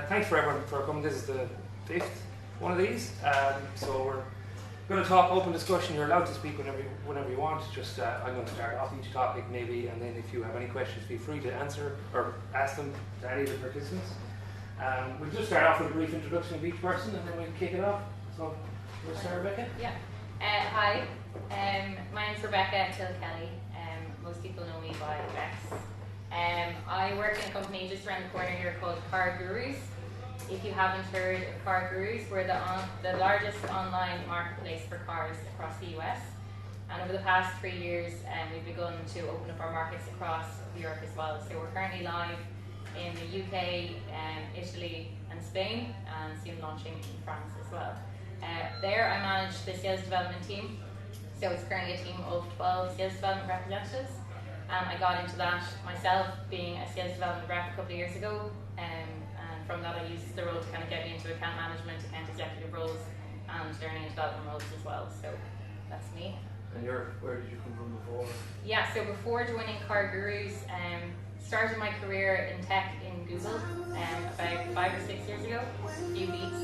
Thanks for everyone for coming. This is the 5th one of these. So we're going to talk open discussion. You're allowed to speak whenever you want. Just I'm going to start off each topic maybe, and then if you have any questions, feel free to answer or ask them to any of the participants. We'll just start off with a brief introduction of each person, and then we'll kick it off. So we'll start, Rebecca. Yeah. Hi. My name's Rebecca Kilkelly. Most people know me by Bex. I work in a company just around the corner here called Car Gurus. If you haven't heard of Car Gurus, we're the largest online marketplace for cars across the US. And over the past 3 years, we've begun to open up our markets across Europe as well. So we're currently live in the UK, Italy and Spain, and soon launching in France as well. There I manage the sales development team. So it's currently a team of 12 sales development representatives. I got into that myself, being a sales development rep a couple of years ago, and from that I used the role to kind of get me into account management, account executive roles, and learning and development roles as well. So that's me. And where did you come from before? Yeah, so before joining Car Gurus, started my career in tech in Google about 5 or 6 years ago, a few weeks.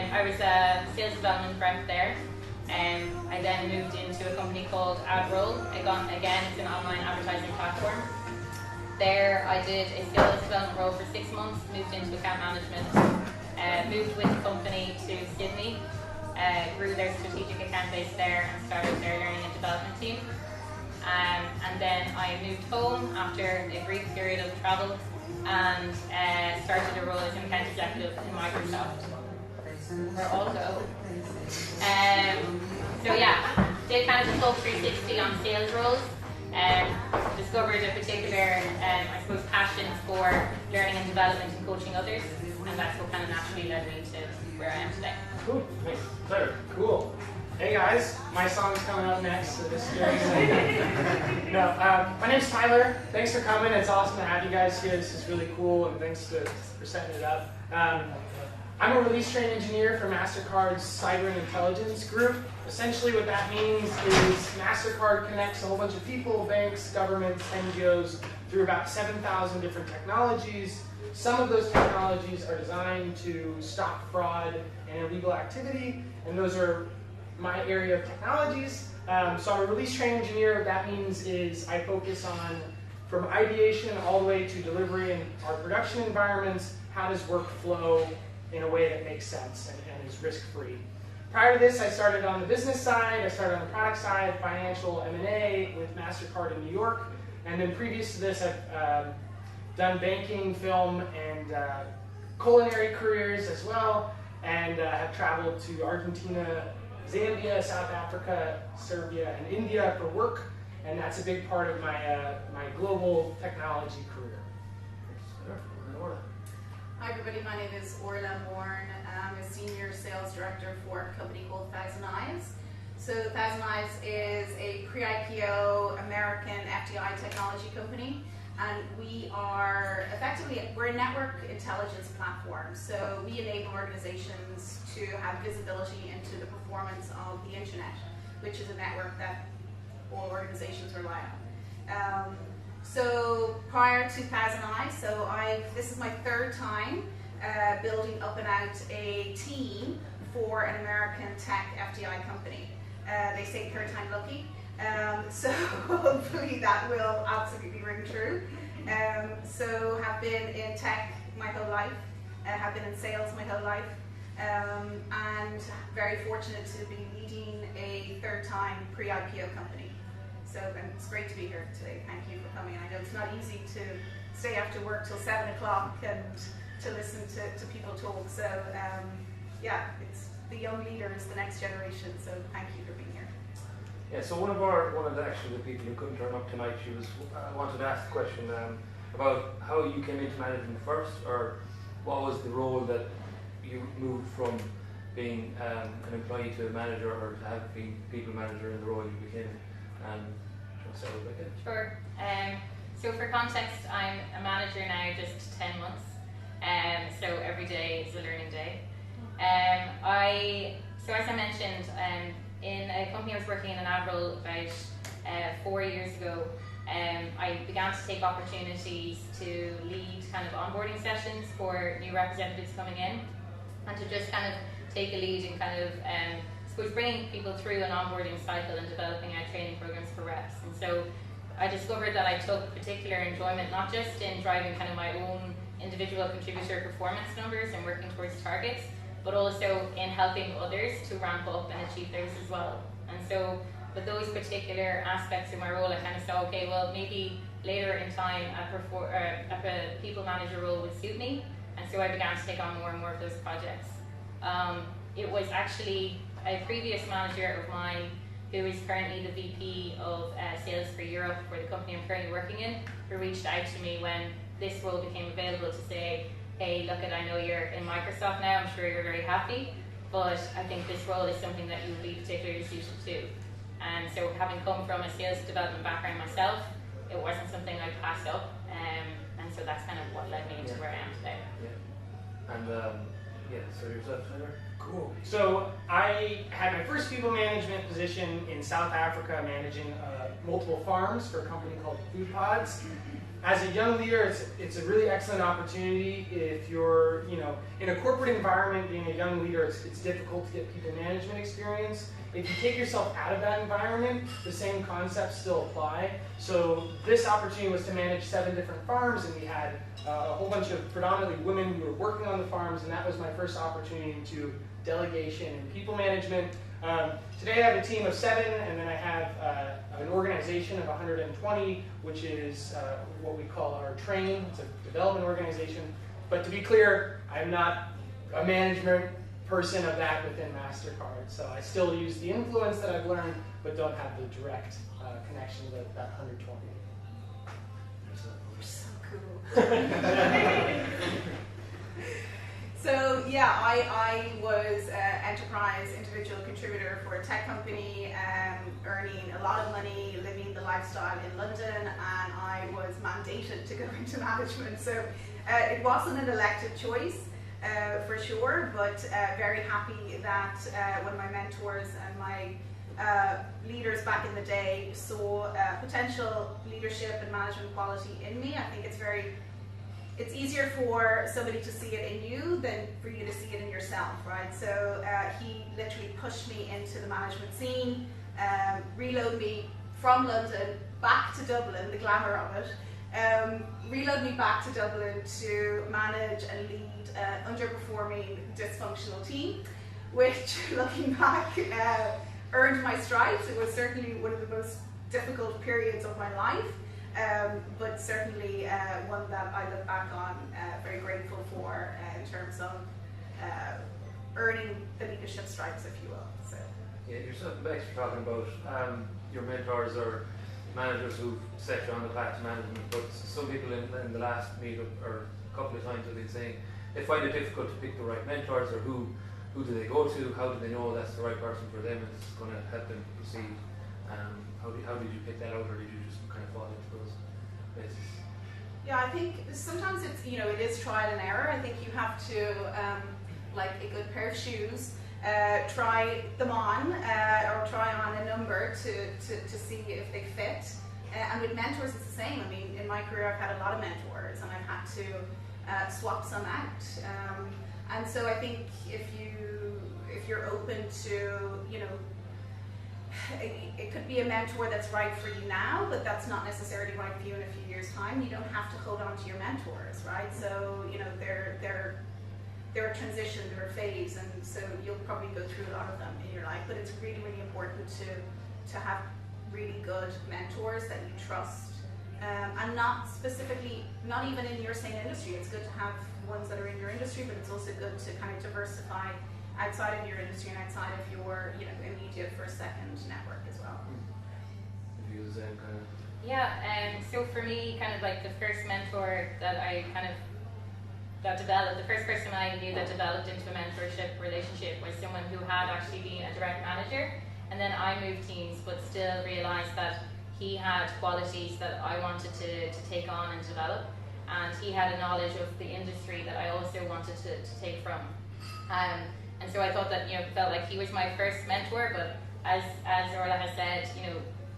I was a sales development rep there. I then moved into a company called AdRoll. Again, it's an online advertising platform. There I did a sales development role for 6 months, moved into account management, moved with the company to Sydney, grew their strategic account base there and started their learning and development team. And then I moved home after a brief period of travel and started a role as an account executive in Microsoft. Where all go. So yeah, did kind of the full 360 on sales roles. Discovered a particular, I suppose, passion for learning and development and coaching others, and that's what kind of naturally led me to where I am today. Cool, thanks. Better, cool. Hey guys, my song's coming up next, so this is very exciting. My name's Tyler. Thanks for coming. It's awesome to have you guys here. This is really cool, and thanks for setting it up. I'm a release train engineer for MasterCard's Cyber and Intelligence group. Essentially what that means is MasterCard connects a whole bunch of people, banks, governments, NGOs through about 7,000 different technologies. Some of those technologies are designed to stop fraud and illegal activity, and those are my area of technologies. So I'm a release train engineer. What that means is I focus on, from ideation all the way to delivery in our production environments, how does work flow in a way that makes sense and is risk-free. Prior to this, I started on the business side, I started on the product side, financial M&A with MasterCard in New York, and then previous to this, I've done banking, film, and culinary careers as well, and have traveled to Argentina, Zambia, South Africa, Serbia, and India for work, and that's a big part of my global technology career. Orla. Hi everybody, my name is Orla Moran. I'm a senior sales director for a company called ThousandEyes. So ThousandEyes is a pre-IPO American FDI technology company, and we're a network intelligence platform. So we enable organizations to have visibility into the performance of the internet, which is a network that all organizations rely on. So prior to ThousandEyes, this is my 3rd time building up and out a team for an American tech FDI company. They say 3rd time lucky, so hopefully that will absolutely ring true. So have been in tech my whole life, have been in sales my whole life, and very fortunate to be leading a 3rd time pre-IPO company. So it's great to be here today. Thank you for coming. I know it's not easy to stay after work till 7 o'clock and to listen to people talk. So yeah, it's the young leaders, the next generation. So thank you for being here. Yeah. So one of the people who couldn't turn up tonight, she wanted to ask a question about how you came into management first, or what was the role that you moved from being an employee to a manager, or to have been people manager in the role you became. Sure. So for context, I'm a manager now just 10 months. So every day is a learning day. So as I mentioned, in a company I was working in an ad role about 4 years ago, I began to take opportunities to lead kind of onboarding sessions for new representatives coming in, and to just kind of take a lead in kind of, I suppose, bringing people through an onboarding cycle and developing out training programs for reps. And so I discovered that I took particular enjoyment not just in driving kind of my own individual contributor performance numbers and working towards targets, but also in helping others to ramp up and achieve theirs as well. And so with those particular aspects of my role, I kind of saw, okay, well, maybe later in time a people manager role would suit me. And so I began to take on more and more of those projects. It was actually a previous manager of mine who is currently the VP of sales for Europe for the company I'm currently working in, who reached out to me when this role became available to say, hey, look, I know you're in Microsoft now, I'm sure you're very happy, but I think this role is something that you would be particularly suited to. And so having come from a sales development background myself, it wasn't something I passed up, and so that's kind of what led me to where I am today. Yeah. And so yourself, Tyler? Cool. So I had my first people management position in South Africa, managing multiple farms for a company called Food Pods. As a young leader, it's a really excellent opportunity. If you're, in a corporate environment, being a young leader, it's difficult to get people management experience. If you take yourself out of that environment, the same concepts still apply. So this opportunity was to manage 7 different farms, and we had a whole bunch of predominantly women who were working on the farms, and that was my first opportunity to delegation and people management. Today I have a team of 7, and then I have an organization of 120, which is what we call our train. It's a development organization. But to be clear, I'm not a management person of that within MasterCard. So I still use the influence that I've learned, but don't have the direct connection to that 120. You're so cool. So yeah, I was an enterprise individual contributor for a tech company, earning a lot of money, living the lifestyle in London, and I was mandated to go into management. So it wasn't an elected choice. For sure, but very happy that one of my mentors and my leaders back in the day saw potential leadership and management quality in me. I think it's easier for somebody to see it in you than for you to see it in yourself, right? So he literally pushed me into the management scene, reload me from London back to Dublin, the glamour of it. Reload me back to Dublin to manage and lead an underperforming, dysfunctional team, which, looking back, earned my stripes. It was certainly one of the most difficult periods of my life, but certainly one that I look back on very grateful for in terms of earning the leadership stripes, if you will. So. Yeah, yourself and Bex were talking about your mentors or managers who've set you on the path to management, but some people in the last meetup or a couple of times have been saying they find it difficult to pick the right mentors, or who do they go to, how do they know that's the right person for them and it's going to help them proceed. How did you pick that out, or did you just kind of fall into those places? Yeah, I think sometimes it's, it is trial and error. I think you have to, like a good pair of shoes, try them on or try on a number to see if they fit. And with mentors, it's the same. I mean, in my career, I've had a lot of mentors, and I've had to swap some out. And so I think if you're open to, it could be a mentor that's right for you now, but that's not necessarily right for you in a few years' time. You don't have to hold on to your mentors, right? So, they're a transition, they're a phase, and so you'll probably go through a lot of them in your life. But it's really, really important to have really good mentors that you trust, and not even in your same industry. It's good to have ones that are in your industry, but it's also good to kind of diversify outside of your industry and outside of your immediate first, second network as well. If you use the same kind of... Yeah, so for me, kind of like the first mentor that I developed, the first person I knew that developed into a mentorship relationship was someone who had actually been a direct manager, and then I moved teams, but still realized that he had qualities that I wanted to take on and develop, and he had a knowledge of the industry that I also wanted to take from. And so I thought that, felt like he was my first mentor, but as Orla has said,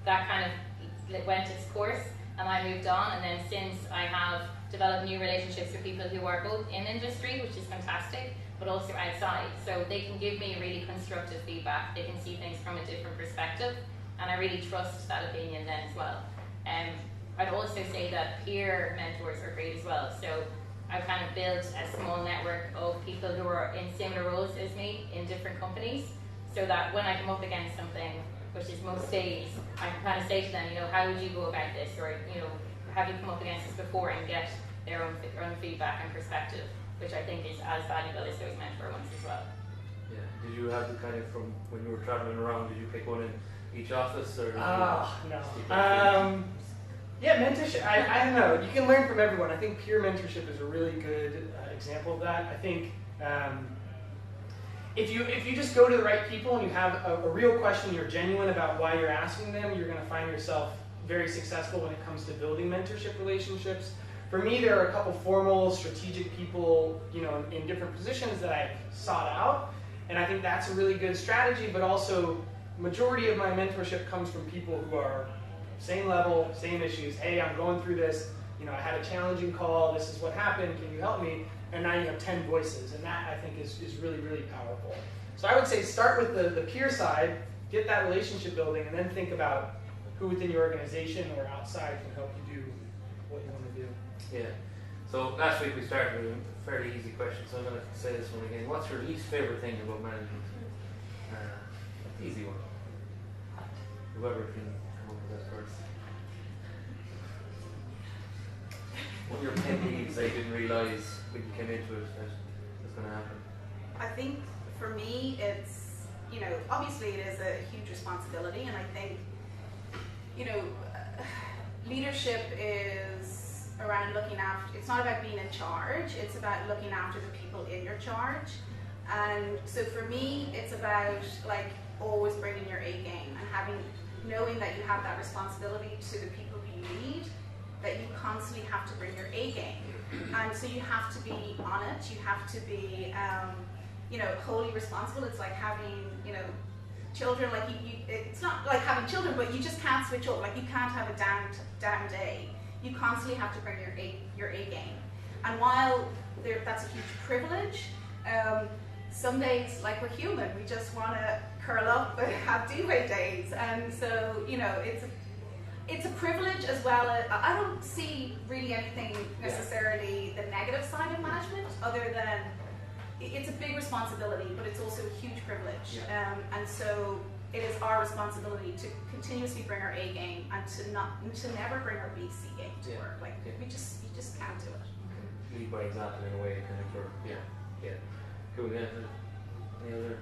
that kind of went its course. and I moved on, and then since I have developed new relationships with people who are both in industry, which is fantastic, but also outside. So they can give me really constructive feedback, they can see things from a different perspective, and I really trust that opinion then as well. I'd also say that peer mentors are great as well. So I've kind of built a small network of people who are in similar roles as me in different companies, so that when I come up against something, which is most days, I can kind of say to them, how would you go about this? Or, have you come up against this before, and get their own feedback and perspective, which I think is as valuable as those mentor ones as well. Yeah. Did you have the kind of, from when you were traveling around, did you pick one in each office, or? No. Yeah, mentorship, I don't know. You can learn from everyone. I think peer mentorship is a really good example of that. I think if you just go to the right people and you have a real question, you're genuine about why you're asking them, you're going to find yourself very successful when it comes to building mentorship relationships. For me, there are a couple formal, strategic people, in different positions that I've sought out, and I think that's a really good strategy. But also, majority of my mentorship comes from people who are same level, same issues. Hey, I'm going through this. I had a challenging call. This is what happened. Can you help me? And now you have 10 voices, and that I think is really, really powerful. So I would say start with the peer side, get that relationship building, and then think about who within your organization or outside can help you do what you want to do. Yeah. So last week we started with a fairly easy question, so I'm going to say this one again. What's your least favorite thing about management? Easy one. Whoever can come up with that first. What are your pet peeves that you didn't realise when you came into it that was going to happen? I think for me, it's, obviously it is a huge responsibility, and I think, leadership is around looking after, it's not about being in charge, it's about looking after the people in your charge. And so for me, it's about always bringing your A game and knowing that you have that responsibility to the people who you lead, that you constantly have to bring your A game. And so you have to be on it, you have to be, wholly responsible. It's like having, children, it's not like having children, but you just can't switch off. You can't have a down day. You constantly have to bring your A game. And while that's a huge privilege, some days, we're human, we just want to curl up and have duvet days. And so, it's a privilege as well. I don't see really anything necessarily the negative side of management, other than it's a big responsibility, but it's also a huge privilege. And so it is our responsibility to continuously bring our A game and to never bring our BC game to work. You just can't do it. Lead by example in a way, kind of. Cool. Yeah. Any other?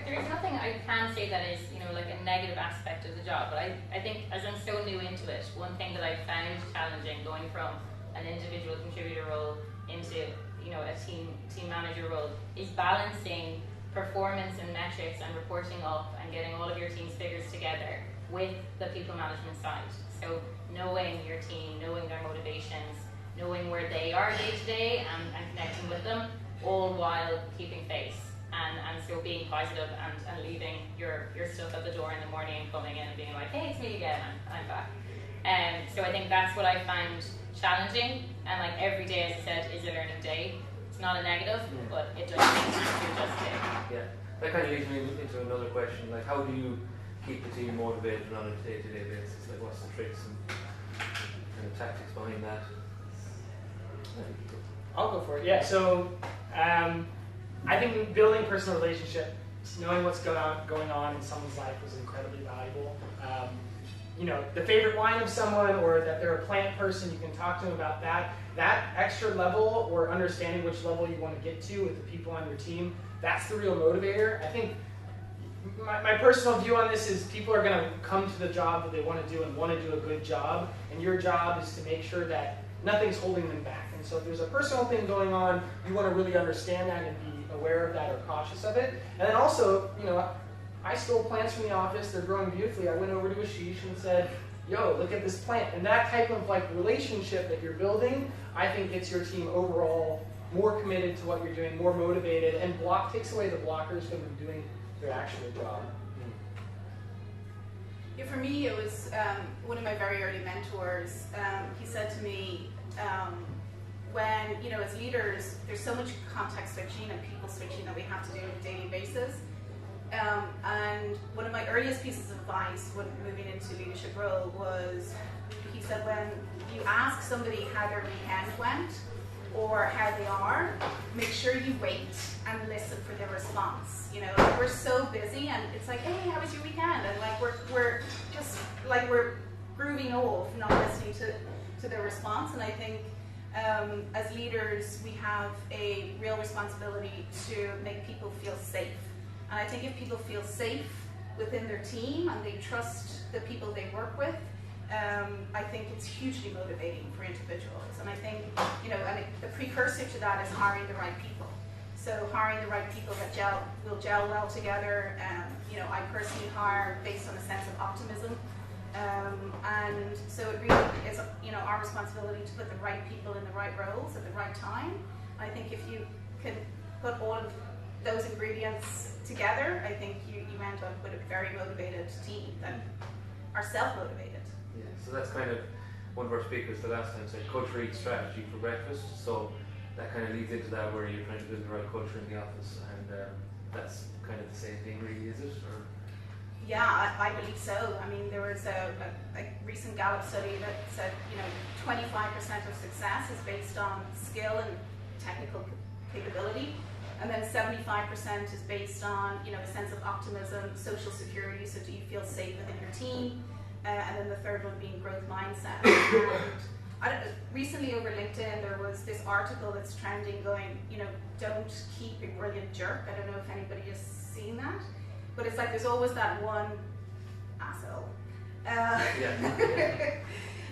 There's nothing I can say that is, a negative aspect of the job, but I think as I'm so new into it, one thing that I found challenging going from an individual contributor role into, a team manager role is balancing performance and metrics and reporting up and getting all of your team's figures together with the people management side. So knowing your team, knowing their motivations, knowing where they are day to day and connecting with them, all while keeping face. And so being positive and leaving your stuff at the door in the morning and coming in and being like, hey, it's me again, I'm back. So I think that's what I found challenging, and every day, as I said, is a learning day. It's not a negative, but it does take time to adjust it. Yeah, that kind of leads me into another question, how do you keep the team motivated on a day-to-day basis? What's the tricks and tactics behind that? I'll go for it. Yeah, so I think building personal relationships, knowing what's going on in someone's life is incredibly valuable. The favorite wine of someone, or that they're a plant person, you can talk to them about that. That extra level, or understanding which level you want to get to with the people on your team, that's the real motivator. I think my personal view on this is people are going to come to the job that they want to do and want to do a good job, and your job is to make sure that nothing's holding them back. And so if there's a personal thing going on, you want to really understand that and be aware of that or cautious of it. And then also, I stole plants from the office, they're growing beautifully. I went over to Ashish and said, yo, look at this plant. And that type of relationship that you're building, I think gets your team overall more committed to what you're doing, more motivated, and takes away the blockers from them doing their actual job. Yeah, for me, it was one of my very early mentors. He said to me, when, you know, as leaders, there's so much context switching and people switching that we have to do on a daily basis. And one of my earliest pieces of advice when moving into leadership role was, he said, when you ask somebody how their weekend went or how they are, make sure you wait and listen for their response. You know, we're so busy and it's like, hey, how was your weekend? And like we're just like we're grooving off, not listening to their response. And I think as leaders, we have a real responsibility to make people feel safe. And I think if people feel safe within their team and they trust the people they work with, I think it's hugely motivating for individuals. And I think, you know, and the precursor to that is hiring the right people. So hiring the right people that will gel well together. You know, I personally hire based on a sense of optimism. And so it really is, you know, our responsibility to put the right people in the right roles at the right time. I think if you can put all of those ingredients together, I think you end up with a very motivated team that are self-motivated. Yeah, so that's kind of one of our speakers the last time said culture eats strategy for breakfast. So that kind of leads into that where you're trying to build the right culture in the office, and that's kind of the same thing, really, is it? Or? Yeah, I believe so. I mean, there was a recent Gallup study that said, you know, 25% of success is based on skill and technical capability, and then 75% is based on, you know, a sense of optimism, social security. So do you feel safe within your team? And then the third one being growth mindset. And recently over LinkedIn, there was this article that's trending going, you know, don't keep a brilliant jerk. I don't know if anybody has seen that. But it's like there's always that one asshole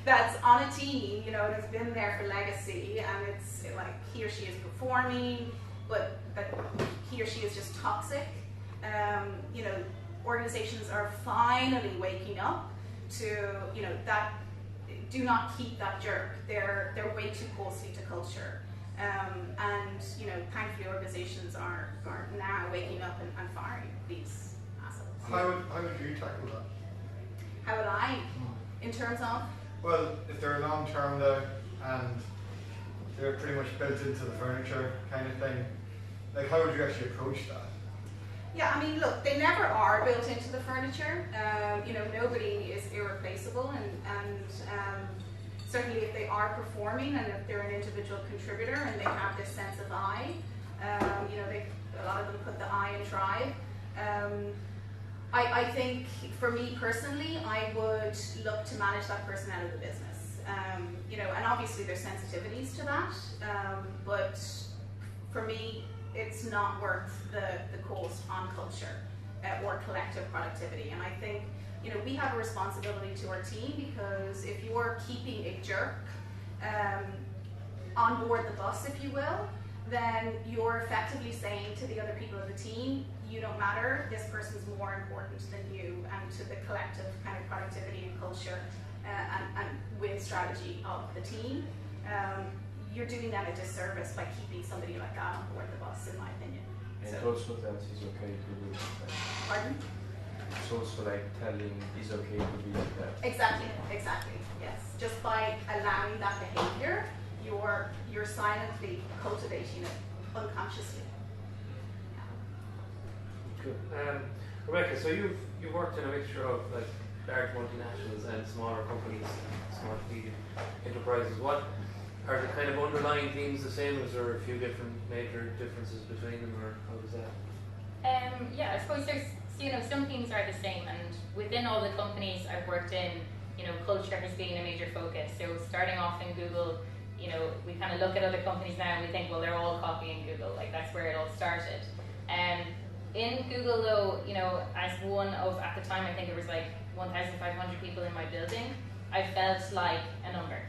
that's on a team, you know, that's been there for legacy, and it's like he or she is performing, but he or she is just toxic. You know, organizations are finally waking up to, you know, that do not keep that jerk. They're way too costly to culture. And you know, thankfully organizations are now waking up and firing these. How would you tackle that? How would I? In terms of? Well, if they're long term though, and they're pretty much built into the furniture kind of thing, like how would you actually approach that? Yeah, I mean, look, they never are built into the furniture. You know, nobody is irreplaceable, and certainly if they are performing and if they're an individual contributor and they have this sense of I, you know, a lot of them put the I in tribe. I think for me personally, I would look to manage that person out of the business. You know, and obviously there's sensitivities to that, but for me, it's not worth the cost on culture or collective productivity. And I think, you know, we have a responsibility to our team, because if you're keeping a jerk on board the bus, if you will, then you're effectively saying to the other people of the team, you don't matter, this person's more important than you, and to the collective kind of productivity and culture and with strategy of the team. You're doing them a disservice by keeping somebody like that on board the bus, in my opinion. And So, also that is okay to do that. pardon? It's also like telling is okay to be like that. Exactly, yes. Just by allowing that behavior, you're silently cultivating it unconsciously. Good. Rebecca, so you've worked in a mixture of like large multinationals and smaller companies, small to medium enterprises. What are the kind of underlying themes the same? Is there a few different major differences between them, or how does that? Yeah, I suppose there's, you know, some things are the same, and within all the companies I've worked in, you know, culture has been a major focus. So starting off in Google, you know, we kind of look at other companies now and we think, well, they're all copying Google, like that's where it all started. In Google though, you know, as one of, at the time I think it was like 1,500 people in my building, I felt like a number.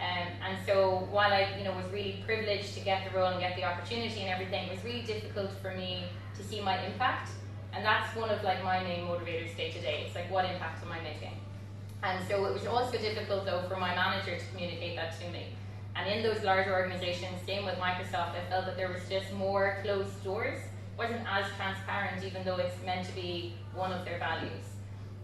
And so while I, you know, was really privileged to get the role and get the opportunity and everything, it was really difficult for me to see my impact. And that's one of like my main motivators day to day. It's like, what impact am I making? And so it was also difficult though for my manager to communicate that to me. And in those larger organizations, same with Microsoft, I felt that there was just more closed doors. It wasn't as transparent, even though it's meant to be one of their values.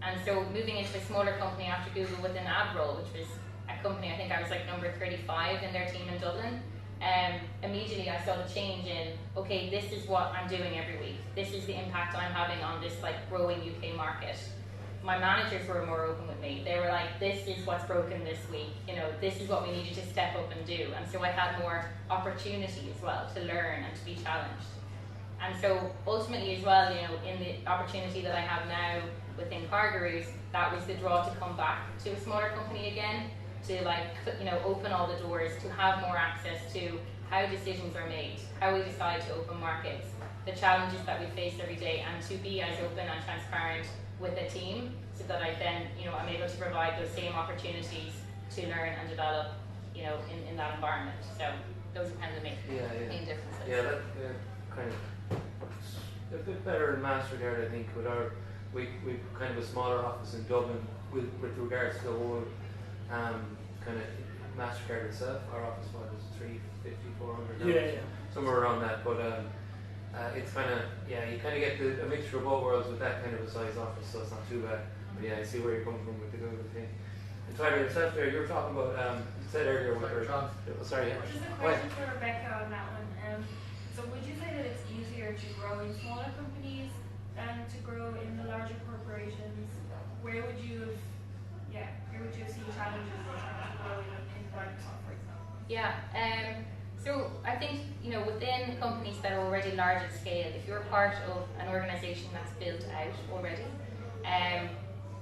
And so moving into a smaller company after Google within AdRoll, which was a company, I think I was like number 35 in their team in Dublin, immediately I saw the change in, okay, this is what I'm doing every week. This is the impact I'm having on this like growing UK market. My managers were more open with me. They were like, this is what's broken this week. You know, this is what we needed to step up and do. And so I had more opportunity as well to learn and to be challenged. And so ultimately as well, you know, in the opportunity that I have now within CarGurus, that was the draw to come back to a smaller company again, to like, you know, open all the doors, to have more access to how decisions are made, how we decide to open markets, the challenges that we face every day, and to be as open and transparent with a team, so that I then, you know, I'm able to provide those same opportunities to learn and develop, you know, in that environment. So those are kind of the main differences. Yeah, that kind of a bit better in Mastercard, I think. With we kind of a smaller office in Dublin with regards to the whole kind of Mastercard itself. Our office was 350, 400, somewhere around that. But it's kind of, you kind of get a mixture of all worlds with that kind of a size office, so it's not too bad. But yeah, I see where you're coming from with the Google thing. And Tyler, yourself there, you were talking about, you said earlier, sorry, Just a question for Rebecca on that one. So would you say that it's easier to grow in smaller companies than to grow in the larger corporations? Where would you have seen challenges in terms of growing in Microsoft, for example? Yeah, so I think, you know, within companies that are already large at scale, if you're part of an organization that's built out already,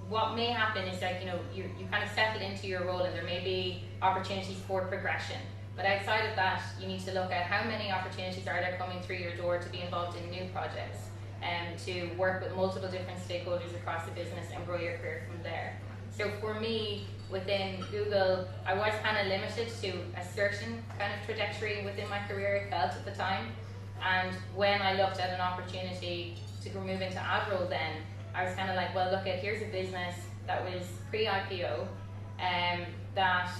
what may happen is that, you know, you kind of settle into your role and there may be opportunities for progression. But outside of that, you need to look at how many opportunities are there coming through your door to be involved in new projects and to work with multiple different stakeholders across the business and grow your career from there. So for me, within Google, I was kind of limited to a certain kind of trajectory within my career, I felt at the time. And when I looked at an opportunity to move into AdRoll then, I was kind of like, well, look, here's a business that was pre-IPO, that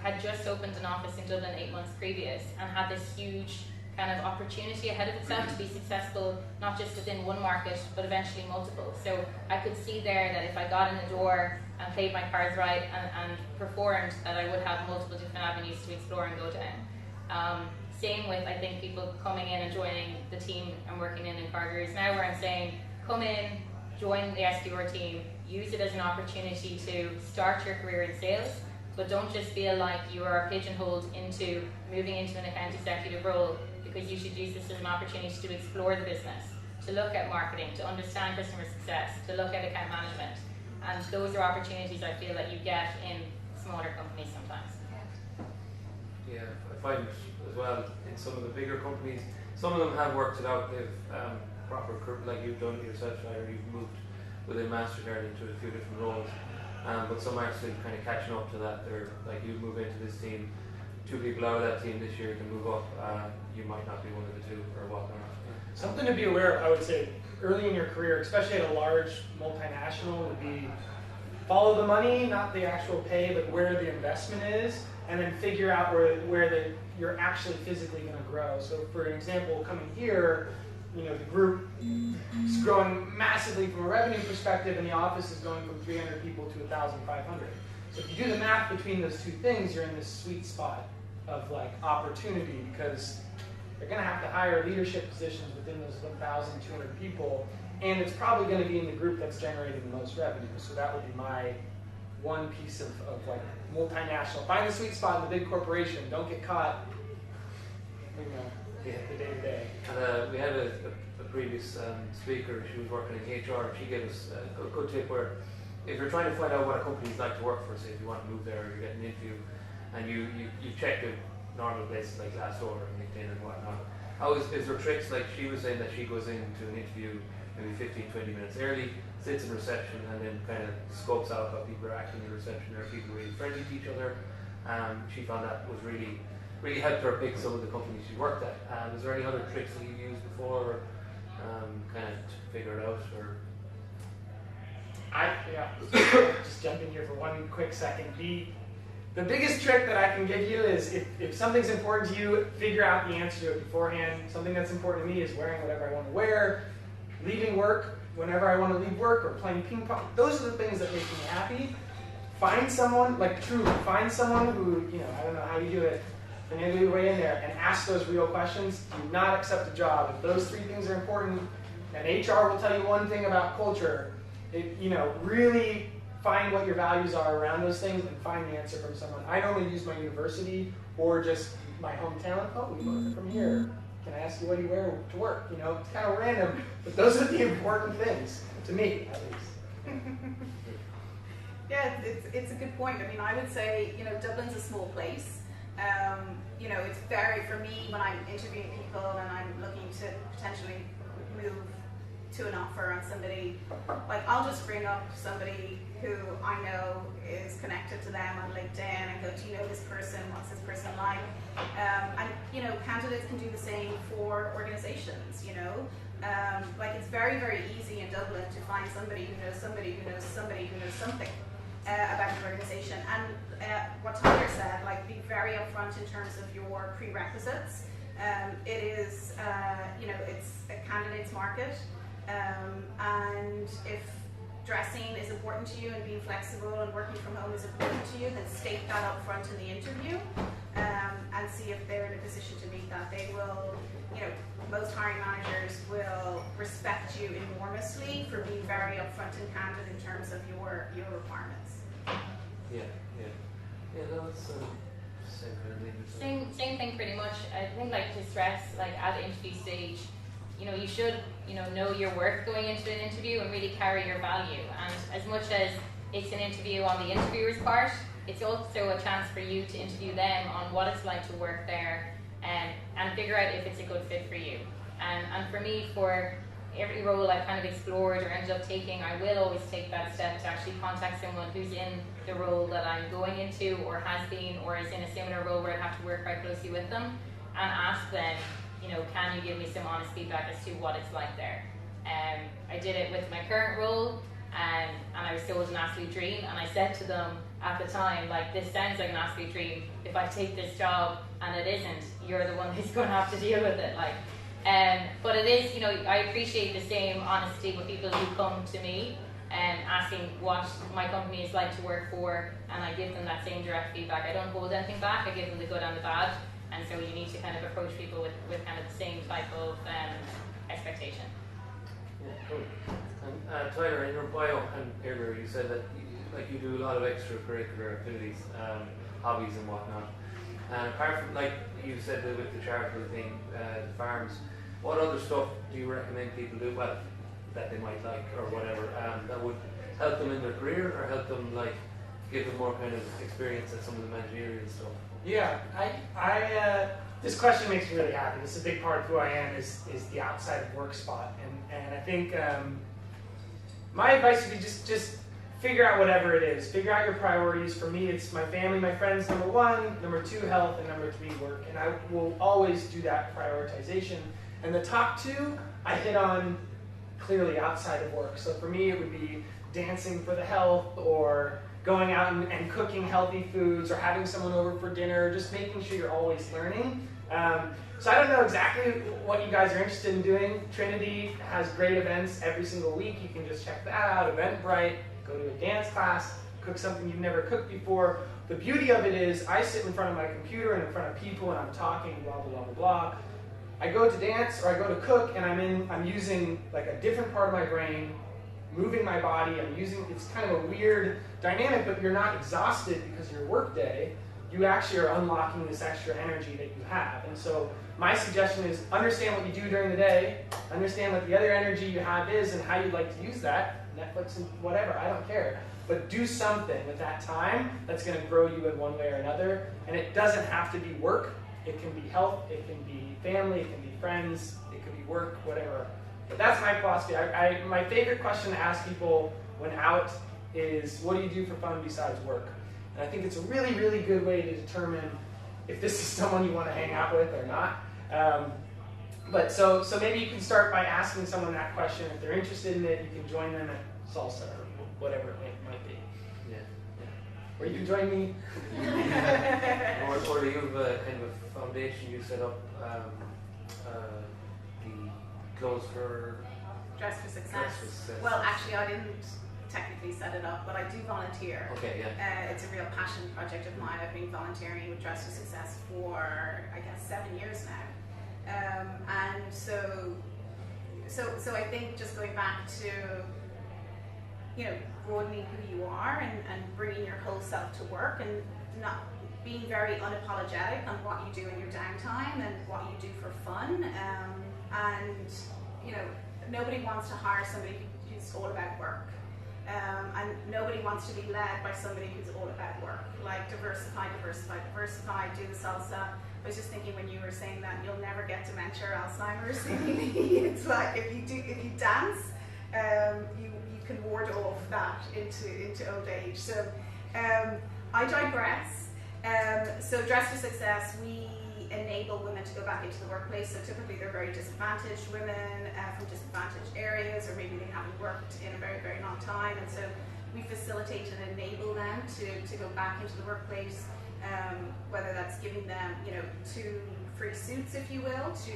had just opened an office in Dublin 8 months previous and had this huge kind of opportunity ahead of itself to be successful, not just within one market, but eventually multiple. So I could see there that if I got in the door and played my cards right and performed, that I would have multiple different avenues to explore and go down. Same with, I think, people coming in and joining the team and working in CarGurus now, where I'm saying, come in, join the SDR team, use it as an opportunity to start your career in sales, but don't just feel like you are pigeonholed into moving into an account executive role, because you should use this as an opportunity to explore the business, to look at marketing, to understand customer success, to look at account management. And those are opportunities I feel that you get in smaller companies sometimes. Yeah, I find as well in some of the bigger companies, some of them have worked it out. They've proper, like you've done it yourself, Tyler, you've moved within Mastercard into a few different roles. But some are still kind of catching up to that. They're like, you move into this team, 2 people out of that team this year can move up. You might not be one of the two or whatnot. Something to be aware of, I would say, early in your career, especially at a large multinational, would be follow the money, not the actual pay, but where the investment is, and then figure out where you're actually physically going to grow. So for an example, coming here, you know, the group is growing massively from a revenue perspective, and the office is going from 300 people to 1,500. So if you do the math between those two things, you're in this sweet spot of like opportunity, because they're going to have to hire leadership positions within those 1,200 people, and it's probably going to be in the group that's generating the most revenue. So that would be my one piece of like multinational. Find the sweet spot in the big corporation. Don't get caught, you know, the day to day. And we had a previous speaker. She was working in HR. She gave us a good tip where if you're trying to find out what a company's like to work for, say if you want to move there or you're getting an interview, and you check the normal places like Glassdoor and LinkedIn and whatnot, is there tricks? Like she was saying that she goes into an interview maybe 15-20 minutes early, sits in reception, and then kind of scopes out how people are acting in reception. Are people really friendly to each other? She found that was really helped her pick some of the companies she worked at. Is there any other tricks that you've used before, or kind of to figure it out? Or Just jump in here for one quick second. The biggest trick that I can give you is if something's important to you, figure out the answer to it beforehand. Something that's important to me is wearing whatever I want to wear, leaving work whenever I want to leave work or playing ping pong. Those are the things that make me happy. Find someone, like truly, find someone who, I don't know how you do it, finagle your way in there and ask those real questions. Do not accept a job. If those 3 things are important, and HR will tell you one thing about culture, really find what your values are around those things and find the answer from someone. I normally use my university or just my hometown. Oh, we both are from here. Can I ask you what do you wear to work? It's kind of random, but those are the important things, to me, at least. Yeah, it's a good point. I mean, I would say, Dublin's a small place. It's very, for me, when I'm interviewing people and I'm looking to potentially move to an offer on somebody, like I'll just bring up somebody who I know is connected to them on LinkedIn and go, do you know this person? What's this person like? Candidates can do the same for organizations, like it's very, very easy in Dublin to find somebody who knows somebody who knows somebody who knows something about an organization. And what Tyler said, like be very upfront in terms of your prerequisites. It is, it's a candidate's market. And if dressing is important to you and being flexible and working from home is important to you, then state that up front in the interview and see if they're in a position to meet that. They will, most hiring managers will respect you enormously for being very upfront and candid in terms of your requirements. Yeah, that's same kind of thing. Same thing pretty much. I think like to stress, like at the interview stage, you should, know your worth going into an interview and really carry your value. And as much as it's an interview on the interviewer's part, it's also a chance for you to interview them on what it's like to work there and figure out if it's a good fit for you. And for me, for every role I've kind of explored or ended up taking, I will always take that step to actually contact someone who's in the role that I'm going into or has been or is in a similar role where I have to work quite closely with them and ask them, can you give me some honest feedback as to what it's like there? I did it with my current role, and I was told an absolute dream, and I said to them at the time, like, this sounds like an absolute dream. If I take this job and it isn't, you're the one who's going to have to deal with it. But it is, I appreciate the same honesty with people who come to me asking what my company is like to work for, and I give them that same direct feedback. I don't hold anything back. I give them the good and the bad. And so you need to kind of approach people with kind of the same type of expectation. Yeah, cool. And Tyler, in your bio and earlier, you said that you do a lot of extracurricular activities, hobbies and whatnot. And apart from, like you said, with the charitable thing, the farms, what other stuff do you recommend people do? Well, that they might like or whatever, that would help them in their career or help them give them more kind of experience at some of the managerial stuff? Yeah, this question makes me really happy. This is a big part of who I am is the outside of work spot, and I think my advice would be just figure out whatever it is. Figure out your priorities. For me, it's my family, my friends, number 1, number 2, health, and number 3, work. And I will always do that prioritization. And the top 2, I hit on clearly outside of work. So for me, it would be dancing for the health, or going out and cooking healthy foods, or having someone over for dinner, just making sure you're always learning. So I don't know exactly what you guys are interested in doing. Trinity has great events every single week. You can just check that out. Eventbrite, go to a dance class, cook something you've never cooked before. The beauty of it is I sit in front of my computer and in front of people and I'm talking, blah, blah, blah, blah. I go to dance or I go to cook and I'm using like a different part of my brain, moving my body. It's kind of a weird dynamic, but you're not exhausted because of your work day. You actually are unlocking this extra energy that you have. And so my suggestion is understand what you do during the day, understand what the other energy you have is and how you'd like to use that, Netflix and whatever, I don't care. But do something with that time that's going to grow you in one way or another. And it doesn't have to be work. It can be health, it can be family, it can be friends, it could be work, whatever. But that's my philosophy. My favorite question to ask people when out is, what do you do for fun besides work? And I think it's a really, really good way to determine if this is someone you want to hang out with or not. But so maybe you can start by asking someone that question. If they're interested in it, you can join them at salsa or whatever it might be. Yeah. Or you can join me. or you have a kind of a foundation you set up, the clothes for Dress for Success. Dress for Success. Well, actually, I didn't technically set it up, but I do volunteer. Okay, yeah. It's a real passion project of mine. I've been volunteering with Dress for Success for, I guess, 7 years now. And so I think just going back to, you know, broadening who you are and bringing your whole self to work and not being very unapologetic on what you do in your downtime and what you do for fun. And, you know, nobody wants to hire somebody who's all about work. And nobody wants to be led by somebody who's all about work. Like diversify, do the salsa. I was just thinking when you were saying that you'll never get dementia or Alzheimer's. It's like if you dance, you can ward off that into old age. So I digress. So Dress for Success, we enable women to go back into the workplace. So typically they're very disadvantaged women from disadvantaged areas, or maybe they haven't worked in a very, very long time. And so we facilitate and enable them to go back into the workplace, whether that's giving them, you know, 2 free suits, if you will, to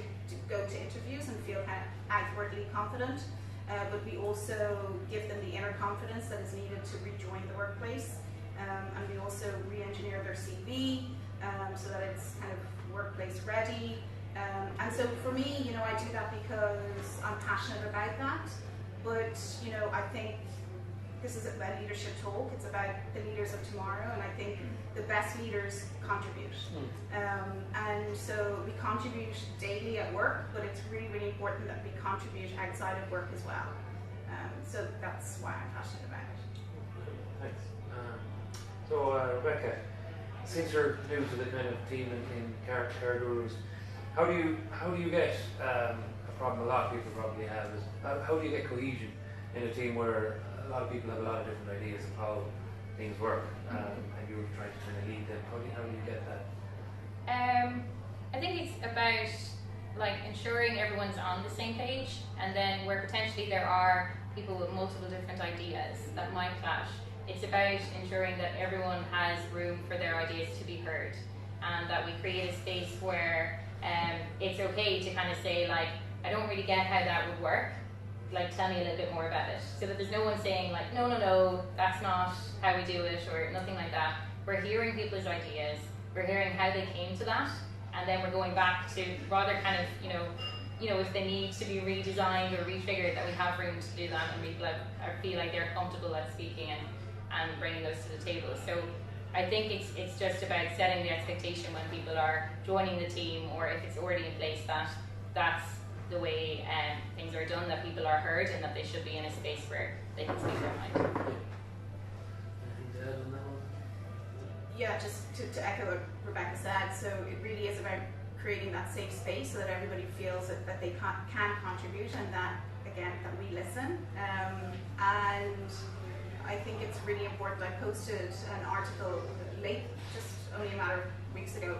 go to interviews and feel kind of outwardly confident. But we also give them the inner confidence that is needed to rejoin the workplace. And we also re-engineer their CV so that it's kind of workplace ready. And so for me, you know, I do that because I'm passionate about that. But, you know, I think this is about leadership talk. It's about the leaders of tomorrow, and I think the best leaders contribute. And so we contribute daily at work, but it's really, really important that we contribute outside of work as well. So that's why I'm passionate about it. Thanks. So Rebecca, since you're new to the kind of team in Care Gurus, how do you get a problem a lot of people probably have is how do you get cohesion in a team where a lot of people have a lot of different ideas of how things work, and you're trying to kind of lead them? How do you get that? I think it's about like ensuring everyone's on the same page, and then where potentially there are people with multiple different ideas that might clash, it's about ensuring that everyone has room for their ideas to be heard, and that we create a space where it's okay to kind of say, like, I don't really get how that would work, like, tell me a little bit more about it, so that there's no one saying like, no, that's not how we do it, or nothing like that. We're hearing people's ideas, we're hearing how they came to that, and then we're going back to rather kind of, you know, if they need to be redesigned or refigured, that we have room to do that, and we feel like they're comfortable at speaking and bringing those to the table. So I think it's just about setting the expectation when people are joining the team, or if it's already in place, that that's the way things are done, that people are heard, and that they should be in a space where they can speak their mind. Yeah, just to echo what Rebecca said, so it really is about creating that safe space so that everybody feels that they can contribute, and that, again, that we listen. And I think it's really important. I posted an article just only a matter of weeks ago,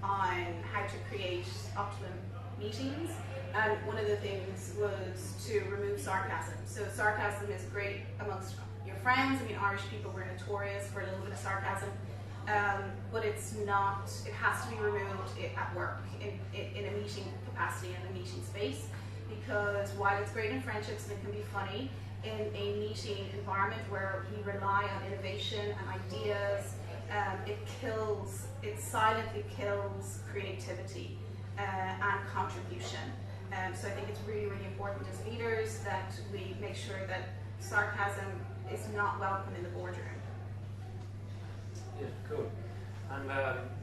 on how to create optimum meetings. And one of the things was to remove sarcasm. So sarcasm is great amongst your friends. I mean, Irish people were notorious for a little bit of sarcasm. But it's not, it has to be removed at work, in a meeting capacity, in a meeting space. Because while it's great in friendships and it can be funny, in a meeting environment where we rely on innovation and ideas, it silently kills creativity and contribution. So I think it's really, really important as leaders that we make sure that sarcasm is not welcome in the boardroom. Yeah, cool. And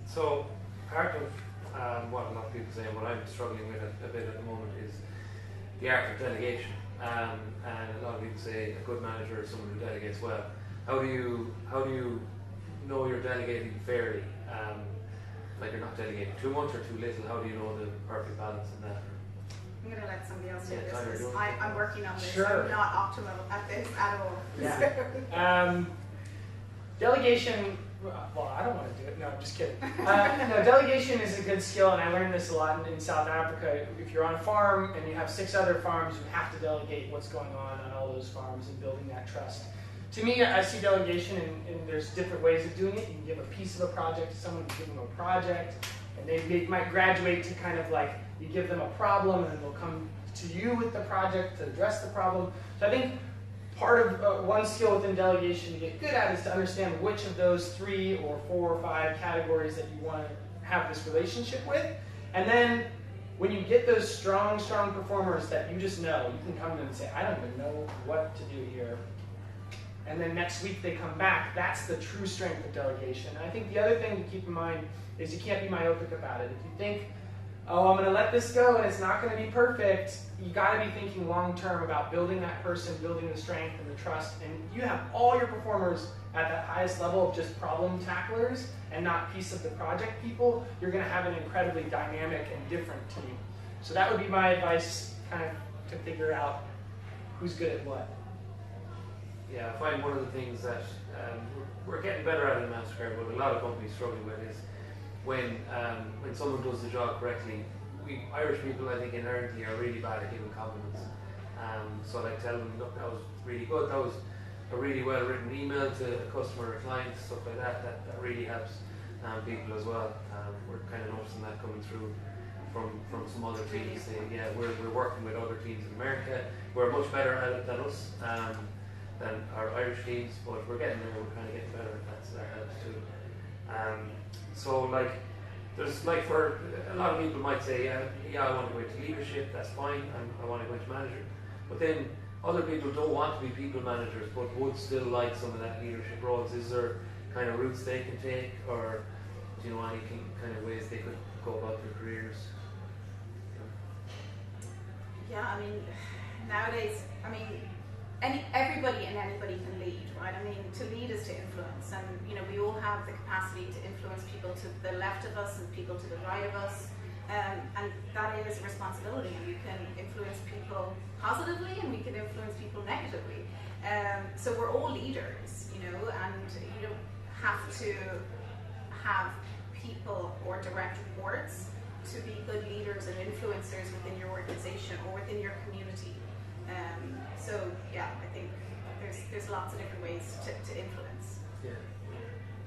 so part of what a lot of people say, and what I'm struggling with a bit at the moment, is the art of delegation. And a lot of people say a good manager is someone who delegates well. How do you know you're delegating fairly? Like you're not delegating too much or too little. How do you know the perfect balance in that? I'm going to let somebody else do Yeah, this, Tyler, because do it. I'm working on this. Sure. I'm not optimal at this at all. Yeah. Delegation, well, I don't want to do it. No, I'm just kidding. No, delegation is a good skill, and I learned this a lot in South Africa. If you're on a farm and you have 6 other farms, you have to delegate what's going on all those farms and building that trust. To me, I see delegation, and there's different ways of doing it. You can give a piece of a project to someone, you give them a project, and they might graduate to kind of like, you give them a problem, and then they'll come to you with the project to address the problem. So I think part of one skill within delegation to get good at is to understand which of those 3 or 4 or 5 categories that you want to have this relationship with. And then when you get those strong performers that you just know, you can come to them and say, I don't even know what to do here. And then next week they come back. That's the true strength of delegation. And I think the other thing to keep in mind is you can't be myopic about it. If you think, oh, I'm going to let this go and it's not going to be perfect, you got to be thinking long term about building that person, building the strength and the trust. And you have all your performers at that highest level of just problem tacklers and not piece of the project people, you're going to have an incredibly dynamic and different team. So that would be my advice, kind of to figure out who's good at what. Yeah, I find one of the things that we're getting better at in Mastercard, but a lot of companies struggle with is when someone does the job correctly. We Irish people, I think, inherently are really bad at giving compliments. So I tell them, look, that was really good. That was a really well written email to a customer or client, stuff like that. That really helps people as well. We're kind of noticing that coming through from some other teams. Yeah, we're working with other teams in America. We're much better at it than us. Than our Irish teams, but we're getting there. We're kind of getting better at that, so that helps too. So like, there's like for a lot of people might say, yeah, I want to go into leadership. That's fine. I want to go into manager. But then other people don't want to be people managers, but would still like some of that leadership roles. Is there kind of routes they can take, or do you know any kind of ways they could go about their careers? Yeah, I mean, nowadays, I mean, everybody and anybody can lead, right? I mean, to lead is to influence, and you know, we all have the capacity to influence people to the left of us and people to the right of us, and that is a responsibility. And we can influence people positively, and we can influence people negatively. So we're all leaders, you know, and you don't have to have people or direct reports to be good leaders and influencers within your organization or within your community. So yeah, I think there's lots of different ways to influence.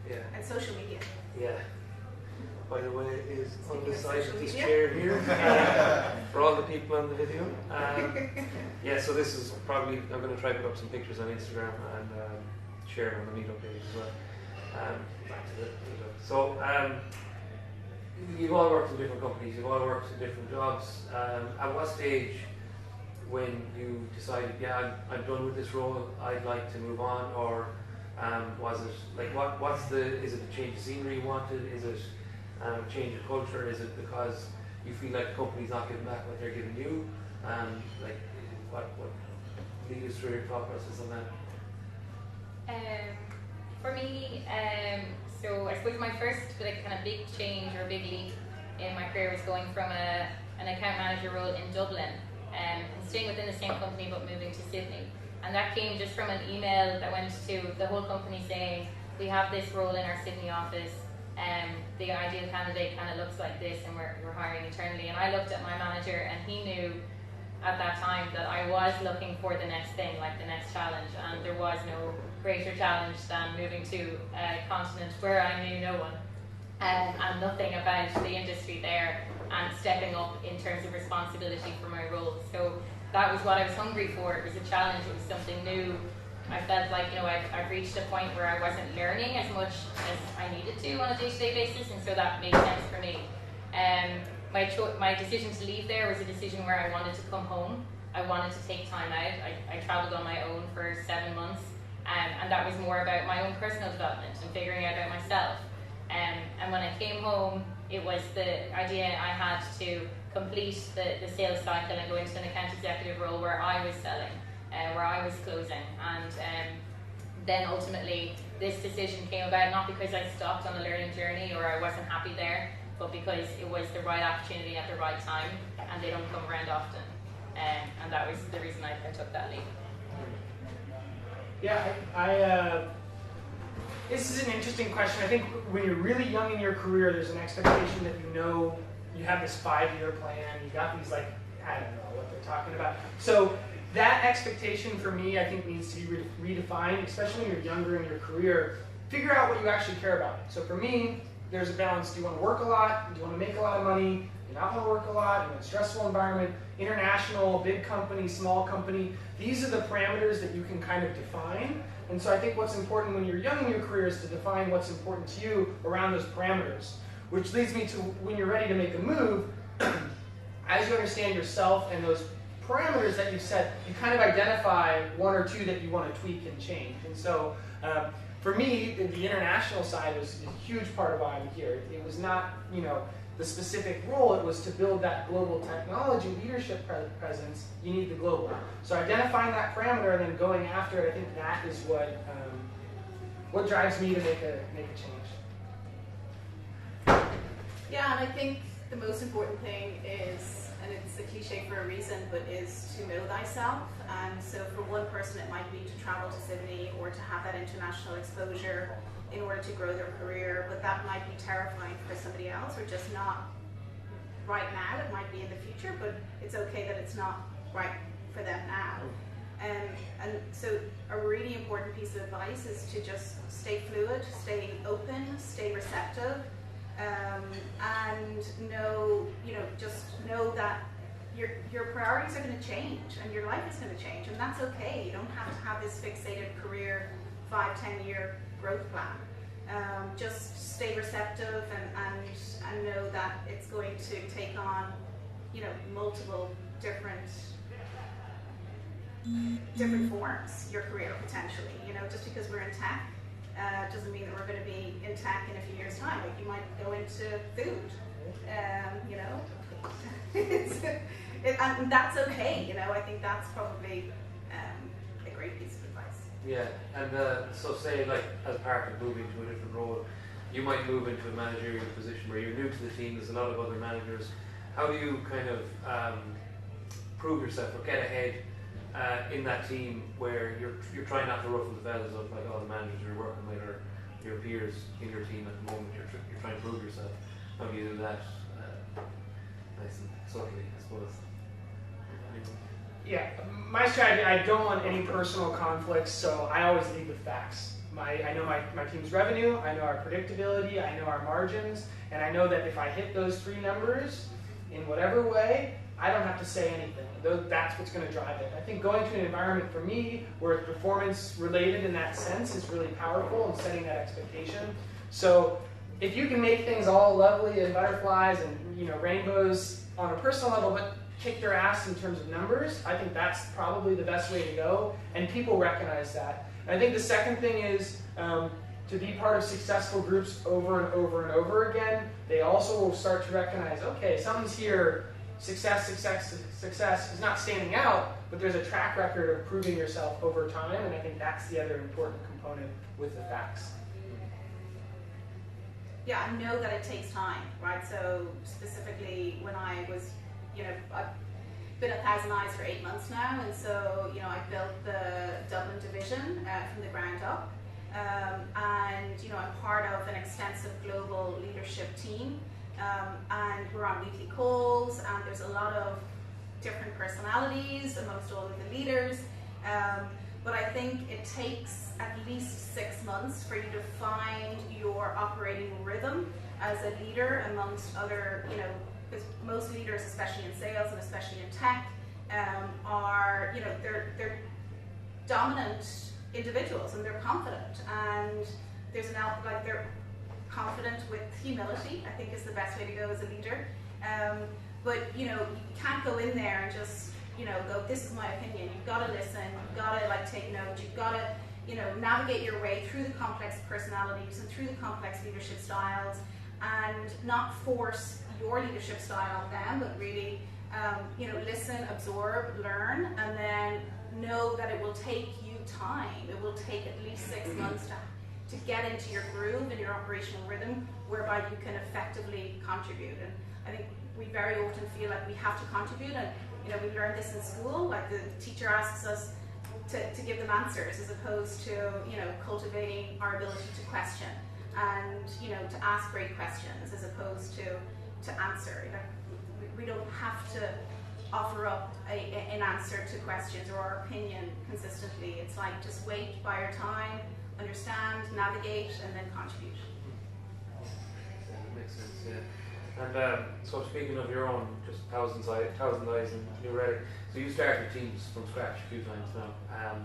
Yeah. And social media. Yeah. By the way, is on the Speaking of side social of this media. chair here for all the people on the video. Yeah, so this is probably, I'm going to try to put up some pictures on Instagram and share them on the Meetup page as well. Back to the Meetup. So you've all worked in different companies, you've all worked in different jobs. At what stage, when you decided, yeah, I'm done with this role, I'd like to move on, or was it like is it a change of scenery you wanted? Is it a change of culture? Is it because you feel like the company's not giving back what they're giving you? Like what lead us through your thought process on that? For me, so I suppose my first kind of big change or big leap in my career was going from an account manager role in Dublin and staying within the same company but moving to Sydney. And that came just from an email that went to the whole company saying, we have this role in our Sydney office, the ideal candidate kind of looks like this, and we're hiring internally. And I looked at my manager, and he knew at that time that I was looking for the next thing, like the next challenge, and there was no greater challenge than moving to a continent where I knew no one and nothing about the industry there, and stepping up in terms of responsibility for my role. So that was what I was hungry for. It was a challenge, it was something new. I felt like, you know, I've reached a point where I wasn't learning as much as I needed to on a day-to-day basis, and so that made sense for me. My decision to leave there was a decision where I wanted to come home. I wanted to take time out. I traveled on my own for 7 months, and that was more about my own personal development and figuring out about myself. And when I came home, it was the idea I had to complete the sales cycle and go into an account executive role where I was selling, where I was closing. And then ultimately, this decision came about not because I stopped on a learning journey or I wasn't happy there, but because it was the right opportunity at the right time, and they don't come around often. And that was the reason I took that leap. Yeah, this is an interesting question. I think when you're really young in your career, there's an expectation that you know you have this 5-year plan. You got these, like, I don't know what they're talking about. So that expectation for me, I think, needs to be redefined, especially when you're younger in your career. Figure out what you actually care about. So for me, there's a balance. Do you want to work a lot? Do you want to make a lot of money? do not want to work a lot, in a stressful environment, international, big company, small company. These are the parameters that you can kind of define. And so I think what's important when you're young in your career is to define what's important to you around those parameters. Which leads me to when you're ready to make a move, as you understand yourself and those parameters that you've set, you kind of identify one or two that you want to tweak and change. And so for me, the international side was a huge part of why I'm here. It was not, the specific role, it was to build that global technology leadership presence. You need the global. So identifying that parameter and then going after it, I think that is what drives me to make a change. Yeah, and I think the most important thing is, and it's a cliche for a reason, but is to know thyself. And so for one person it might be to travel to Sydney or to have that international exposure in order to grow their career, but that might be terrifying for somebody else, or just not right now. It might be in the future, but it's okay that it's not right for them now. And so a really important piece of advice is to just stay fluid, stay open, stay receptive, and know, just know that your priorities are going to change and your life is going to change, and that's okay. You don't have to have this fixated career 5-10 year growth plan. Just stay receptive and know that it's going to take on, multiple different forms, your career potentially. Just because we're in tech doesn't mean that we're going to be in tech in a few years' time. Like, you might go into food, and that's okay. I think that's probably a great piece of advice. Yeah, and so say, like, as part of moving to a different role, you might move into a managerial position where you're new to the team, there's a lot of other managers. How do you kind of prove yourself or get ahead in that team where you're trying not to ruffle the feathers of, like, all the managers you're working with or your peers in your team at the moment? You're trying to prove yourself. How do you do that nice and subtly, I suppose? Yeah, my strategy, I don't want any personal conflicts, so I always lead with facts. I know my team's revenue, I know our predictability, I know our margins, and I know that if I hit those three numbers in whatever way, I don't have to say anything. That's what's going to drive it. I think going to an environment for me where it's performance related in that sense is really powerful in setting that expectation. So if you can make things all lovely and butterflies and rainbows on a personal level, but kick their ass in terms of numbers, I think that's probably the best way to go, and people recognize that. And I think the second thing is to be part of successful groups over and over and over again. They also will start to recognize, okay, something's here, success is not standing out, but there's a track record of proving yourself over time, and I think that's the other important component with the facts. Yeah, I know that it takes time, right? So specifically when I was, I've been at ThousandEyes for 8 months now, and so, I built the Dublin division from the ground up. And, I'm part of an extensive global leadership team, and we're on weekly calls, and there's a lot of different personalities amongst all of the leaders. But I think it takes at least 6 months for you to find your operating rhythm as a leader amongst other, because most leaders, especially in sales and especially in tech, are, they're dominant individuals and they're confident, and there's an element, like, they're confident with humility, I think is the best way to go as a leader. But you can't go in there and just go, this is my opinion. You've got to listen, you've got to take note, you've got to navigate your way through the complex personalities and through the complex leadership styles, and not force your leadership style on them, but really listen, absorb, learn, and then know that it will take you time. It will take at least 6 months to get into your groove and your operational rhythm, whereby you can effectively contribute. And I think we very often feel like we have to contribute, and we learn this in school, like the teacher asks us to give them answers, as opposed to cultivating our ability to question and to ask great questions, as opposed to answer. We don't have to offer up an answer to questions or our opinion consistently. It's like, just wait, buy your time, understand, navigate, and then contribute. That makes sense, yeah. And so speaking of your own, just ThousandEyes and New Relic, so you started teams from scratch a few times now.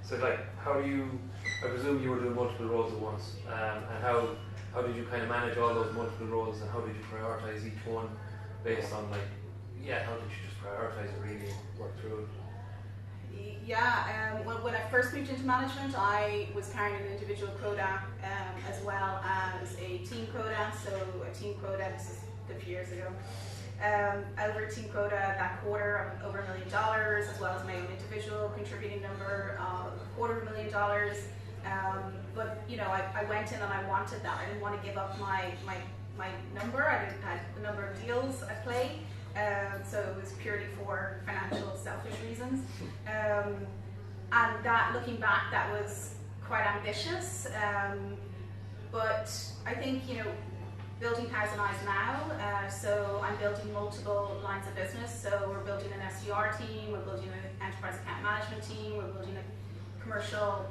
So like, how do you, I presume you were doing multiple roles at once, and how did you kind of manage all those multiple roles, and how did you prioritize each one based on like, how did you just prioritize it really and work through it? Yeah, when I first moved into management, I was carrying an individual quota as well as a team quota. So a team quota, this is a few years ago, over a team quota that quarter of over $1 million, as well as my own individual contributing number of $250,000. But you know, I went in and I wanted that. I didn't want to give up my number. I didn't have the number of deals I play. So it was purely for financial, selfish reasons. And that, looking back, that was quite ambitious. But I think, you know, building ThousandEyes now, so I'm building multiple lines of business. So we're building an SDR team, we're building an enterprise account management team, we're building a commercial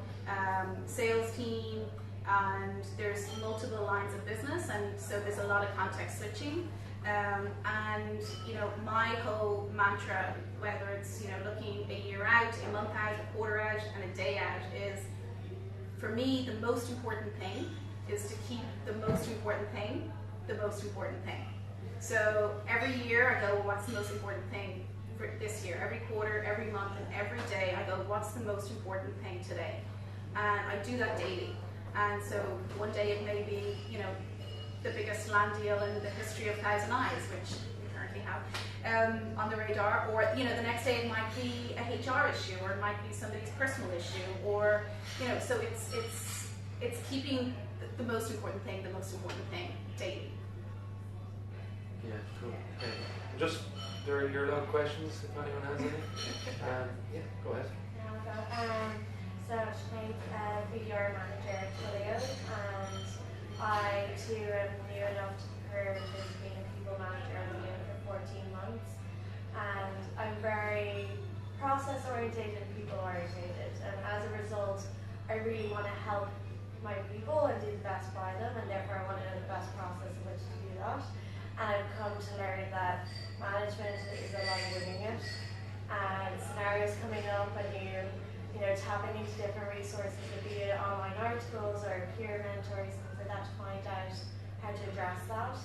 sales team, and there's multiple lines of business, and so there's a lot of context switching. And you know, my whole mantra, whether it's, you know, looking a year out, a month out, a quarter out, and a day out, is, for me, the most important thing is to keep the most important thing the most important thing. So every year I go, what's the most important thing for this year? Every quarter, every month, and every day I go, what's the most important thing today? And I do that daily. And so one day it may be, you know, the biggest land deal in the history of ThousandEyes, which we currently have on the radar, or you know, the next day it might be a HR issue, or it might be somebody's personal issue, or you know, so it's keeping the most important thing daily. Yeah, cool. Okay. Just there are your long questions if anyone has any. Yeah, go ahead. So I'm VDR manager at Kilkelly, and I too am new enough to prepare to being a people manager. I've been doing it for 14 months, and I'm very process orientated and people orientated, and as a result I really want to help my people and do the best by them, and therefore I want to know the best process in which to do that. And I've come to learn that management is a lot of winging it, and scenarios coming up, and you know, tapping into different resources, be it online articles or peer mentors, things like that, to find out how to address that.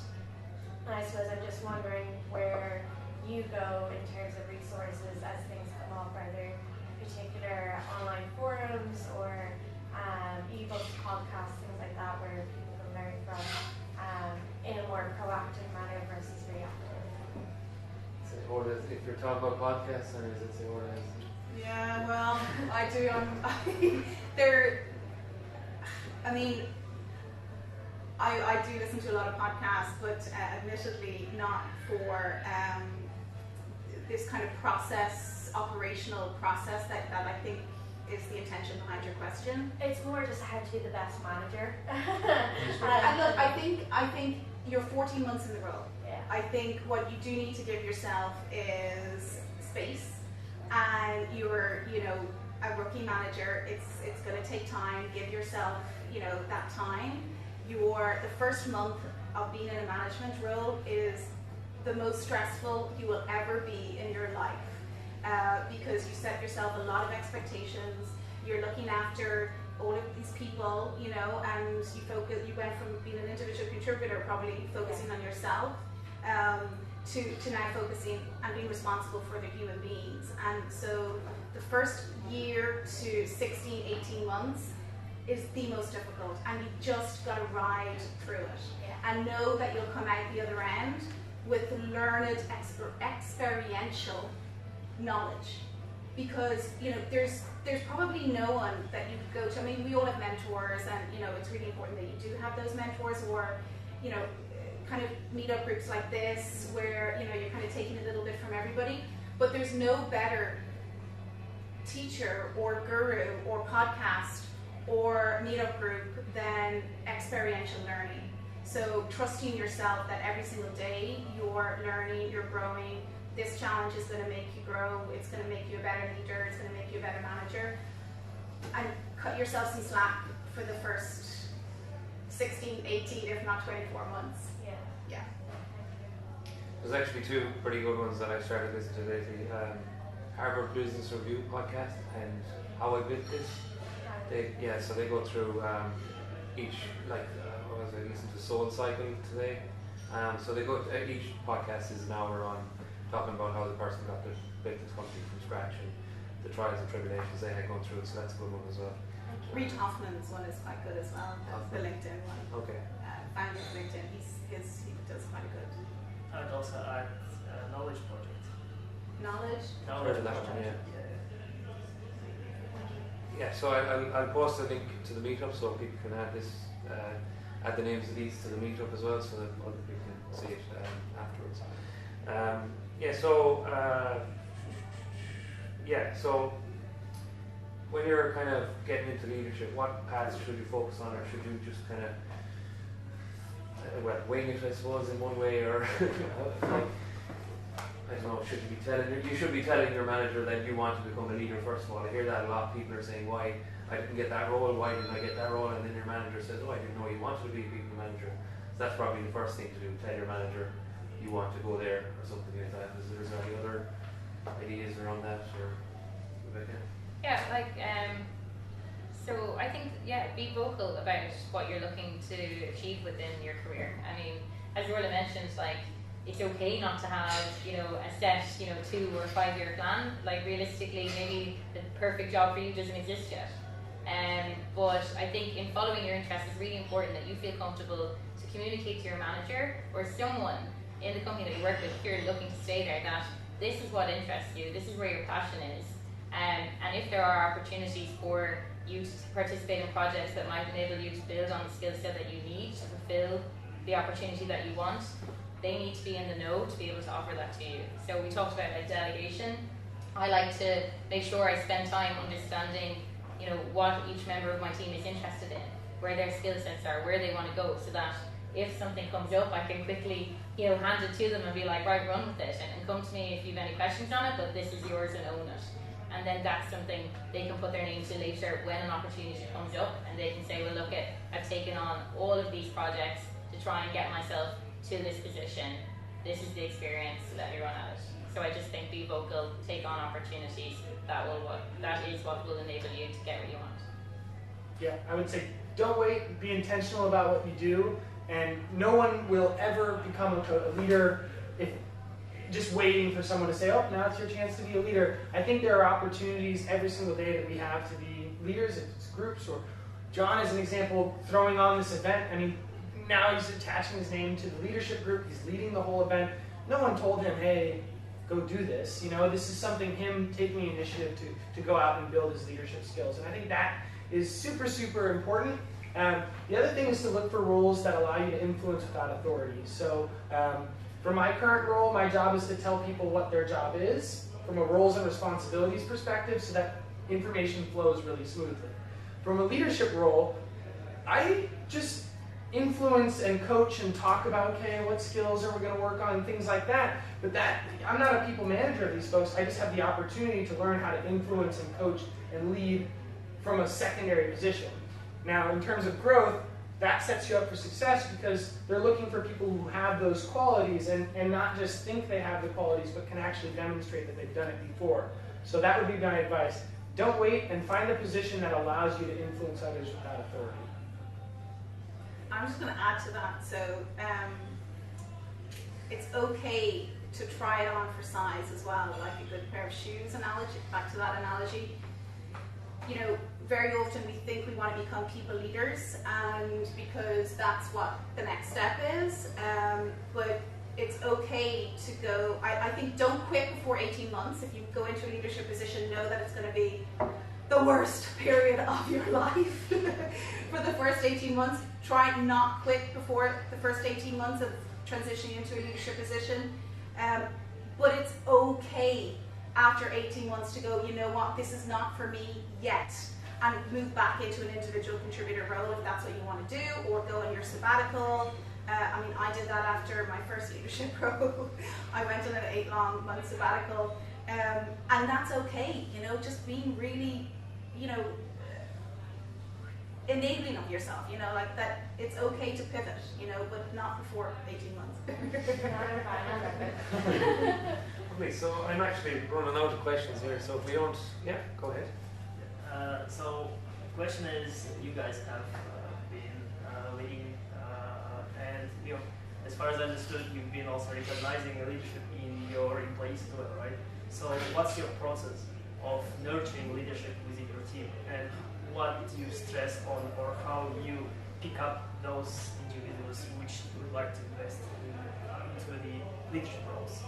And I suppose I'm just wondering where you go in terms of resources as things come up. Are there particular online forums or ebooks, podcasts, things like that, where people can learn from in a more proactive manner versus reactive? So, Orla, if you're talking about podcasts, then is it say Orla? Yeah, well, I do. I do listen to a lot of podcasts, but admittedly not for this kind of operational process that I think is the intention behind your question. It's more just how to be the best manager. And look, I think you're 14 months in the role. Yeah. I think what you do need to give yourself is space. And you're, you know, a rookie manager. It's going to take time. Give yourself, you know, that time. The first month of being in a management role is the most stressful you will ever be in your life, because you set yourself a lot of expectations. You're looking after all of these people, you know, and you went from being an individual contributor, probably focusing on yourself, to now focusing and being responsible for the human beings. And so the first year to 16, 18 months is the most difficult, and you just got to ride through it. Yeah. And know that you'll come out the other end with learned experiential knowledge. Because, you know, there's probably no one that you could go to. I mean, we all have mentors, and, you know, it's really important that you do have those mentors, or, you know, kind of meetup groups like this where, you know, you're kind of taking a little bit from everybody. But there's no better teacher or guru or podcast or meetup group than experiential learning. So trusting yourself that every single day you're learning, you're growing. This challenge is going to make you grow. It's going to make you a better leader. It's going to make you a better manager. And cut yourself some slack for the first 16, 18, if not 24 months. Yeah. Yeah. There's actually two pretty good ones that I started listening to lately. Harvard Business Review podcast and How I Built This. So they go through each, what was I listening to Soul Cycle today. So they go, each podcast is an hour on talking about how the person built this company from scratch and the trials and tribulations they had going through it, so that's a good one as well. Reid Hoffman's one is quite good as well, the LinkedIn one. Okay. Founder of LinkedIn, he does quite good. I'd also add Knowledge Project. Knowledge? Heard of that one, yeah. Yeah, so I'll post a link to the meetup so people can add the names of these to the meetup as well, so that other people can see it afterwards. So when you're kind of getting into leadership, what paths should you focus on, or should you just kind of wing it, I suppose, in one way, or I don't know, you should be telling your manager that you want to become a leader first of all. I hear that a lot. People are saying, why I didn't get that role, why didn't I get that role? And then your manager says, oh, I didn't know you wanted to be a people manager. So that's probably the first thing to do, tell your manager you want to go there or something like that. Is there any other ideas around that, or Rebecca? Yeah, so I think, be vocal about what you're looking to achieve within your career. I mean, as Orla mentioned, it's okay not to have, a set, 2 or 5 year plan. Realistically, maybe the perfect job for you doesn't exist yet. But I think in following your interests, it's really important that you feel comfortable to communicate to your manager or someone in the company that you work with, if you're looking to stay there, that this is what interests you, this is where your passion is. And if there are opportunities for you to participate in projects that might enable you to build on the skill set that you need to fulfill the opportunity that you want, they need to be in the know to be able to offer that to you. So we talked about delegation. I like to make sure I spend time understanding, what each member of my team is interested in, where their skill sets are, where they want to go, so that if something comes up, I can quickly, hand it to them and be like, right, run with it, and come to me if you have any questions on it, but this is yours and own it. And then that's something they can put their name to later when an opportunity comes up, and they can say, well, look, I've taken on all of these projects to try and get myself to this position. This is the experience, let me run at it. So I just think be vocal, take on opportunities. That is what will enable you to get what you want. Yeah, I would say don't wait, be intentional about what you do, and no one will ever become a leader if just waiting for someone to say, oh, now it's your chance to be a leader. I think there are opportunities every single day that we have to be leaders, if it's groups, or John is an example, throwing on this event. I mean, now he's attaching his name to the leadership group, he's leading the whole event. No one told him, hey, go do this. This is something, him taking the initiative to go out and build his leadership skills. And I think that is super, super important. The other thing is to look for roles that allow you to influence without authority. So for my current role, my job is to tell people what their job is from a roles and responsibilities perspective so that information flows really smoothly. From a leadership role, I just influence and coach and talk about, okay, what skills are we going to work on and things like that. But I'm not a people manager of these folks. I just have the opportunity to learn how to influence and coach and lead from a secondary position. Now, in terms of growth, that sets you up for success because they're looking for people who have those qualities and not just think they have the qualities, but can actually demonstrate that they've done it before. So that would be my advice. Don't wait, and find a position that allows you to influence others without authority. I'm just going to add to that. So it's okay to try it on for size as well, like a good pair of shoes analogy, back to that analogy. Very often we think we want to become people leaders, and because that's what the next step is, but it's okay to go, I think don't quit before 18 months. If you go into a leadership position, know that it's going to be the worst period of your life for the first 18 months. Try not quit before the first 18 months of transitioning into a leadership position, but it's okay after 18 months to go, you know what, this is not for me yet, and move back into an individual contributor role if that's what you want to do, or go on your sabbatical. I did that after my first leadership role. I went on an 8-month sabbatical, and that's okay, just being really, enabling of yourself, you know, like that it's okay to pivot, you know, but not before 18 months. Okay, so I'm actually running out of questions here, so if we don't, yeah, go ahead. So the question is, you guys have been leading, and you know, as far as I understood, you've been also recognizing leadership in your employees as well, right? So what's your process of nurturing leadership within your team, and what do you stress on, or how you pick up those individuals which you would like to invest into the leadership roles?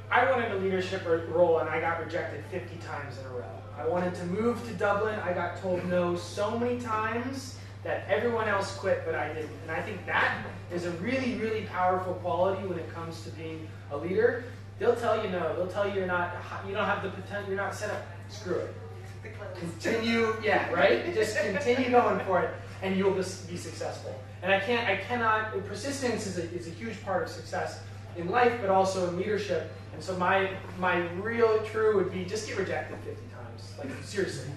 I wanted a leadership role and I got rejected 50 times in a row. I wanted to move to Dublin. I got told no so many times that everyone else quit, but I didn't. And I think that is a really, really powerful quality when it comes to being a leader. They'll tell you no. They'll tell you you don't have the potential, you're not set up. Screw it. Continue, yeah, right? Just continue going for it and you'll just be successful. And I cannot, persistence is a huge part of success in life, but also in leadership. And so my real true would be just get rejected 50 times. Like, seriously.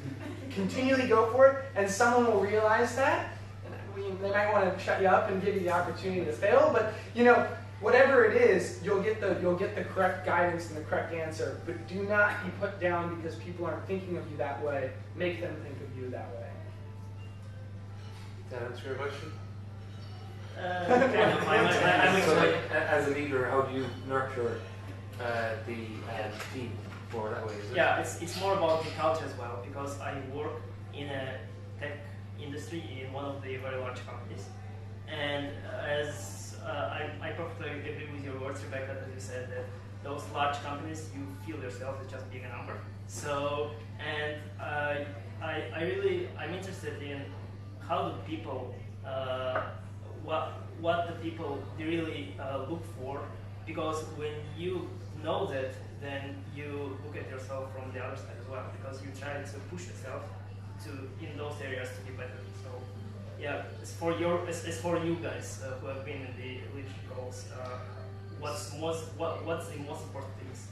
Continually go for it, and someone will realize that. And they might want to shut you up and give you the opportunity to fail, but you know, whatever it is, you'll get the correct guidance and the correct answer. But do not be put down because people aren't thinking of you that way. Make them think of you that way. Did that answer your question? As a leader, how do you nurture the team more that way? Is it? Yeah, it's more about the culture as well, because I work in a tech industry in one of the very large companies, and as I perfectly agree with your words, Rebecca, that you said that those large companies, you feel yourself as just being a number. So, and I'm interested in how do people, what the people really look for, because when you know that, then you look at yourself from the other side as well, because you try to push yourself to in those areas to be better. So, yeah, as for you guys who have been in the leadership roles, what's the most important things?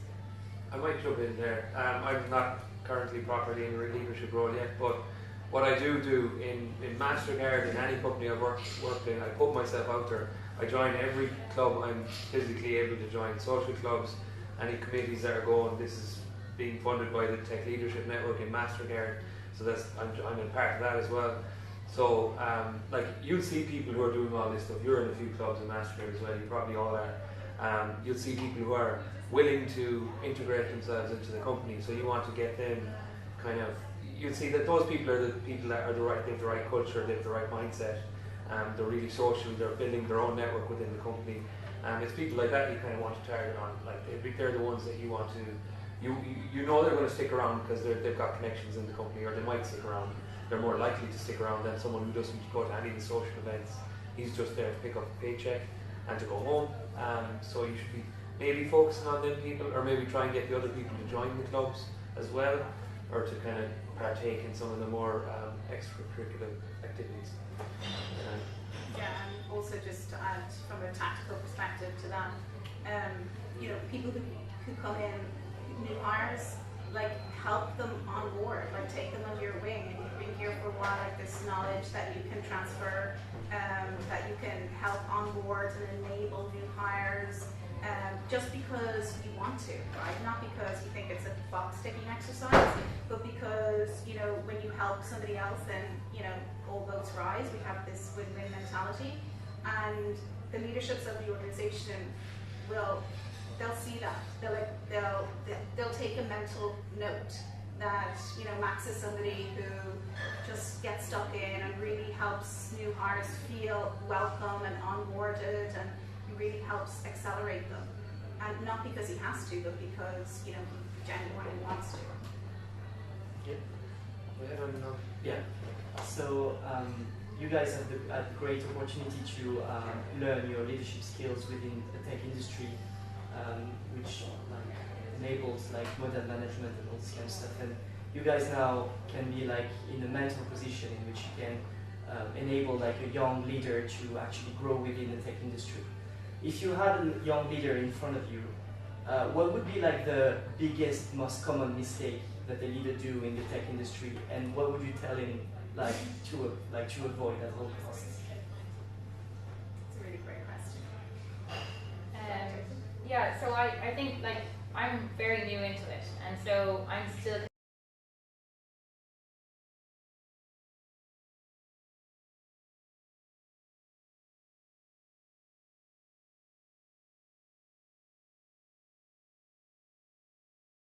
I might jump in there. I'm not currently properly in a leadership role yet, but what I do in MasterCard, in any company I've worked in, I put myself out there. I join every club I'm physically able to join, social clubs, any committees that are going. This is being funded by the Tech Leadership Network in MasterCard, so I'm a part of that as well. So like, you'll see people who are doing all this stuff. You're in a few clubs in MasterCard as well, you probably all are. You'll see people who are willing to integrate themselves into the company, so you want to get them kind of, you'll see that those people are the people that are they have the right culture, they have the right mindset, they're really social, they're building their own network within the company. It's people like that you kind of want to target on. Like, they're the ones that you want to, you know they're going to stick around because they've got connections in the company, or they might stick around. They're more likely to stick around than someone who doesn't go to any of the social events. He's just there to pick up a paycheck and to go home. So you should be maybe focusing on them people, or maybe try and get the other people to join the clubs as well, or to kind of partake in some of the more extracurricular activities. Yeah, and also just to add from a tactical perspective to that, you know, people who come in, new hires, like, help them on board, like, take them under your wing, and you've been here for a while, like, this knowledge that you can transfer, that you can help on board and enable new hires, just because you want to, right? Not because you think it's a box-ticking exercise, but because, you know, when you help somebody else, then, you know, all boats rise. We have this win-win mentality, and the leaderships of the organization they'll see that. They'll take a mental note that, you know, Max is somebody who just gets stuck in and really helps new hires feel welcome and onboarded, and really helps accelerate them. And not because he has to, but because, you know, he genuinely wants to. Yeah. So you guys have a great opportunity to learn your leadership skills within the tech industry, which enables like modern management and all this kind of stuff. And you guys now can be like in a mentor position in which you can enable like a young leader to actually grow within the tech industry. If you had a young leader in front of you what would be like the biggest, most common mistake that a leader do in the tech industry, and what would you tell him to avoid at all costs? It's a really great question. Yeah, so I think like I'm very new into it, and so I'm still